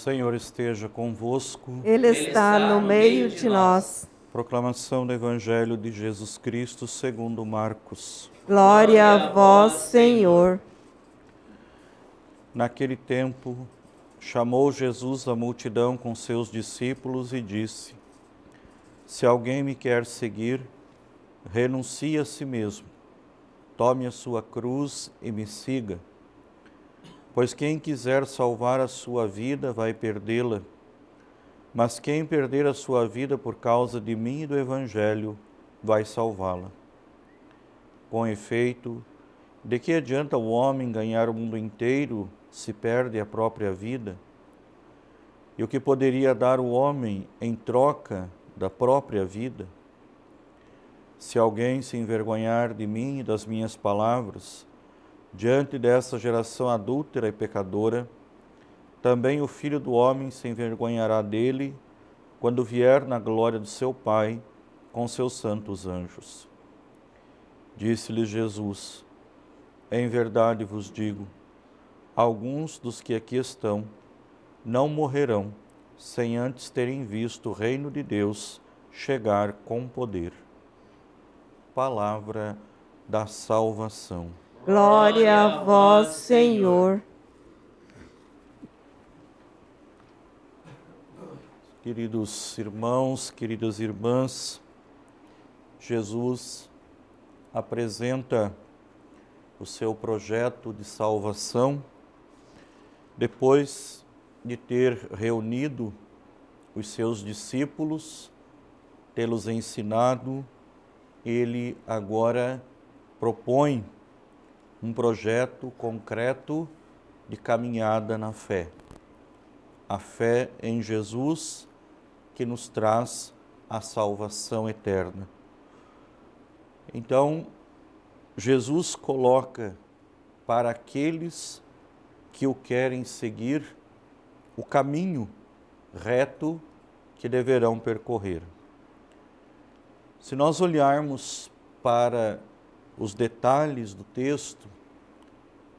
Senhor esteja convosco. Ele está no meio de nós. Proclamação do Evangelho de Jesus Cristo segundo Marcos. Glória a vós, Senhor. Naquele tempo, chamou Jesus a multidão com seus discípulos e disse: Se alguém me quer seguir, renuncie a si mesmo, tome a sua cruz e me siga. Pois quem quiser salvar a sua vida vai perdê-la, mas quem perder a sua vida por causa de mim e do Evangelho vai salvá-la. Com efeito, de que adianta o homem ganhar o mundo inteiro se perde a própria vida? E o que poderia dar o homem em troca da própria vida? Se alguém se envergonhar de mim e das minhas palavras, diante dessa geração adúltera e pecadora, também o Filho do Homem se envergonhará dele quando vier na glória do seu Pai com seus santos anjos. Disse-lhes Jesus: Em verdade vos digo, alguns dos que aqui estão não morrerão sem antes terem visto o reino de Deus chegar com poder. Palavra da salvação. Glória a vós, Senhor. Queridos irmãos, queridas irmãs, Jesus apresenta o seu projeto de salvação depois de ter reunido os seus discípulos, tê-los ensinado. Ele agora propõe um projeto concreto de caminhada na fé. A fé em Jesus que nos traz a salvação eterna. Então, Jesus coloca para aqueles que o querem seguir o caminho reto que deverão percorrer. Se nós olharmos para os detalhes do texto,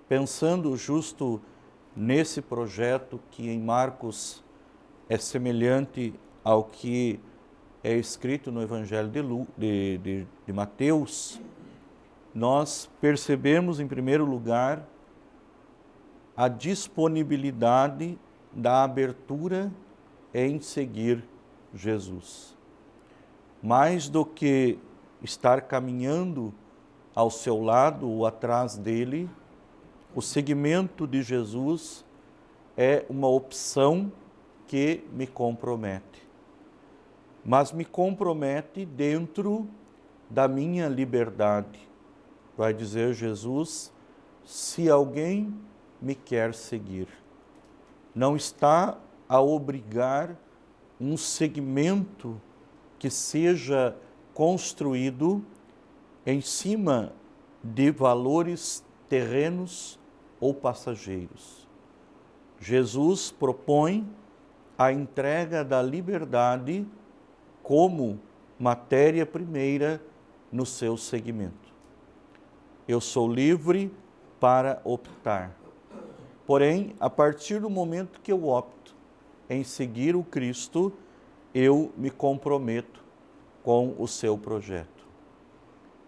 pensando justo nesse projeto que em Marcos é semelhante ao que é escrito no Evangelho de Mateus, nós percebemos, em primeiro lugar, a disponibilidade da abertura em seguir Jesus. Mais do que estar caminhando ao seu lado ou atrás dele, o seguimento de Jesus é uma opção que me compromete. Mas me compromete dentro da minha liberdade. Vai dizer Jesus: se alguém me quer seguir. Não está a obrigar um segmento que seja construído em cima de valores terrenos ou passageiros. Jesus propõe a entrega da liberdade como matéria primeira no seu segmento. Eu sou livre para optar. Porém, a partir do momento que eu opto em seguir o Cristo, eu me comprometo com o seu projeto.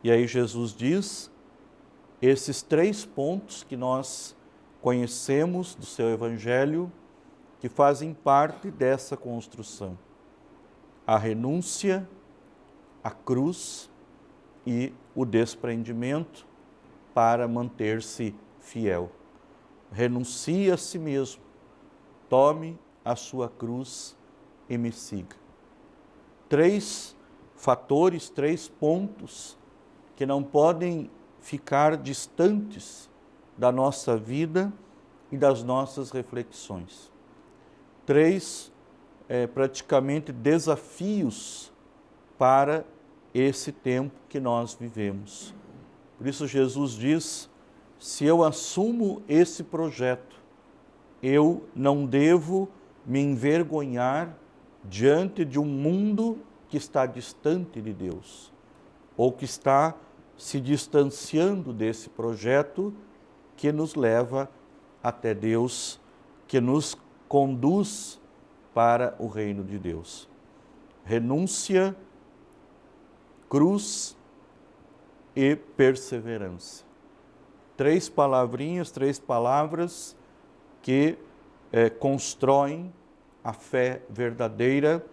E aí Jesus diz esses 3 pontos que nós conhecemos do seu Evangelho, que fazem parte dessa construção: a renúncia, a cruz e o desprendimento para manter-se fiel. Renuncie a si mesmo, tome a sua cruz e me siga. 3 fatores, 3 pontos que não podem ficar distantes da nossa vida e das nossas reflexões. 3 praticamente desafios para esse tempo que nós vivemos. Por isso Jesus diz: se eu assumo esse projeto, eu não devo me envergonhar diante de um mundo que está distante de Deus, ou que está se distanciando desse projeto que nos leva até Deus, que nos conduz para o reino de Deus. Renúncia, cruz e perseverança. 3 palavrinhas, 3 palavras que constroem a fé verdadeira,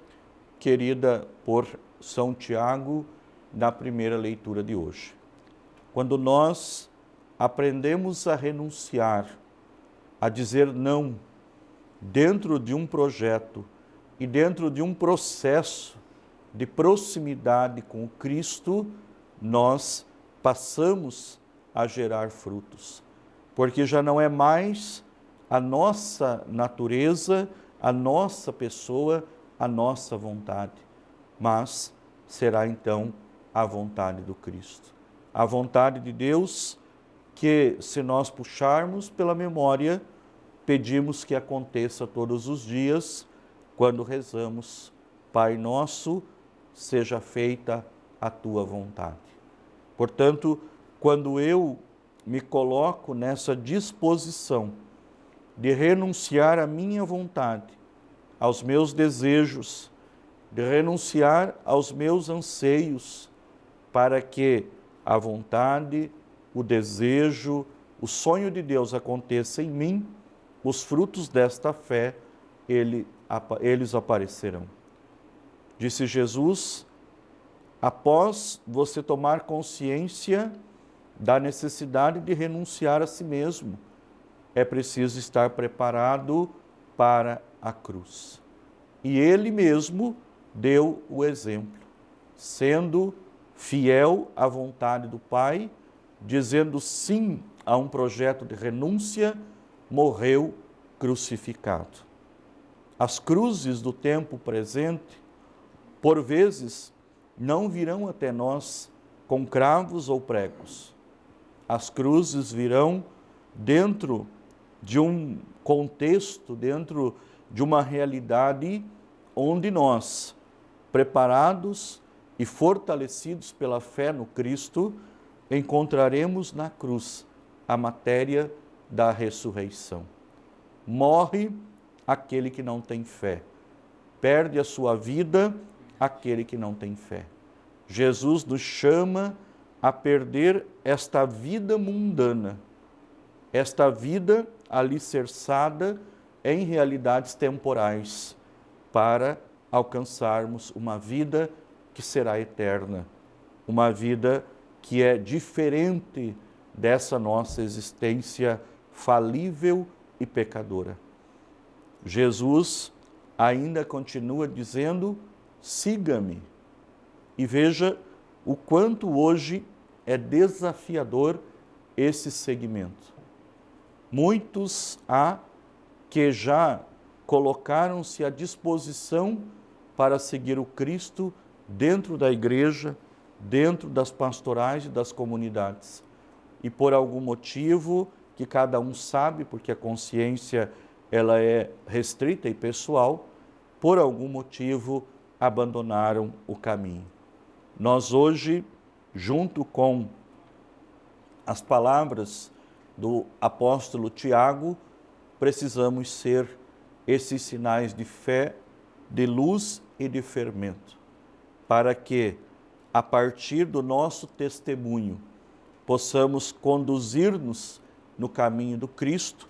querida por São Tiago, na primeira leitura de hoje. Quando nós aprendemos a renunciar, a dizer não, dentro de um projeto e dentro de um processo de proximidade com o Cristo, nós passamos a gerar frutos, porque já não é mais a nossa natureza, a nossa pessoa, a nossa vontade, mas será então a vontade do Cristo. A vontade de Deus que, se nós puxarmos pela memória, pedimos que aconteça todos os dias, quando rezamos: Pai nosso, seja feita a tua vontade. Portanto, quando eu me coloco nessa disposição de renunciar à minha vontade, aos meus desejos, de renunciar aos meus anseios, para que a vontade, o desejo, o sonho de Deus aconteça em mim, os frutos desta fé, eles aparecerão. Disse Jesus: após você tomar consciência da necessidade de renunciar a si mesmo, é preciso estar preparado para a cruz. E Ele mesmo deu o exemplo, sendo fiel à vontade do Pai, dizendo sim a um projeto de renúncia, morreu crucificado. As cruzes do tempo presente, por vezes, não virão até nós com cravos ou pregos. As cruzes virão dentro de um contexto, dentro de uma realidade onde nós, preparados e fortalecidos pela fé no Cristo, encontraremos na cruz a matéria da ressurreição. Morre aquele que não tem fé, perde a sua vida aquele que não tem fé. Jesus nos chama a perder esta vida mundana, esta vida alicerçada em realidades temporais, para alcançarmos uma vida que será eterna, uma vida que é diferente dessa nossa existência falível e pecadora. Jesus ainda continua dizendo: siga-me. E veja o quanto hoje é desafiador esse segmento. Muitos há que já colocaram-se à disposição para seguir o Cristo dentro da igreja, dentro das pastorais e das comunidades. E por algum motivo que cada um sabe, porque a consciência ela é restrita e pessoal, por algum motivo abandonaram o caminho. Nós hoje, junto com as palavras do apóstolo Tiago, precisamos ser esses sinais de fé, de luz e de fermento, para que, a partir do nosso testemunho, possamos conduzir-nos no caminho do Cristo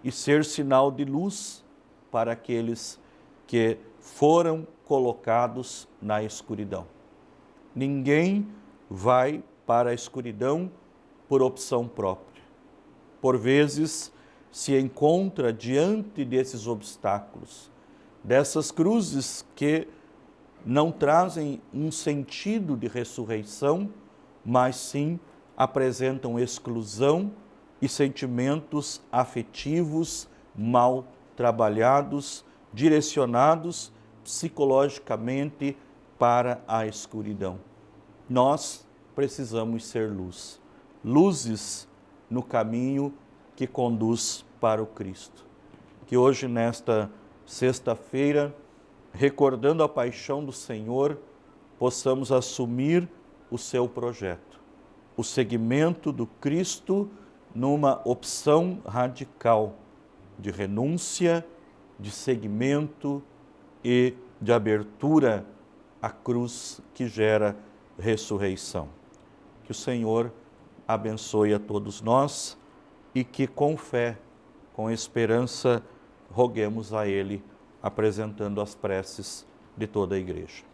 e ser sinal de luz para aqueles que foram colocados na escuridão. Ninguém vai para a escuridão por opção própria. Por vezes se encontra diante desses obstáculos, dessas cruzes que não trazem um sentido de ressurreição, mas sim apresentam exclusão e sentimentos afetivos mal trabalhados, direcionados psicologicamente para a escuridão. Nós precisamos ser luz, luzes no caminho que conduz para o Cristo. Que hoje, nesta sexta-feira, recordando a paixão do Senhor, possamos assumir o seu projeto, o seguimento do Cristo numa opção radical de renúncia, de seguimento e de abertura à cruz que gera ressurreição. Que o Senhor abençoe a todos nós e que com fé, com esperança, roguemos a Ele, apresentando as preces de toda a Igreja.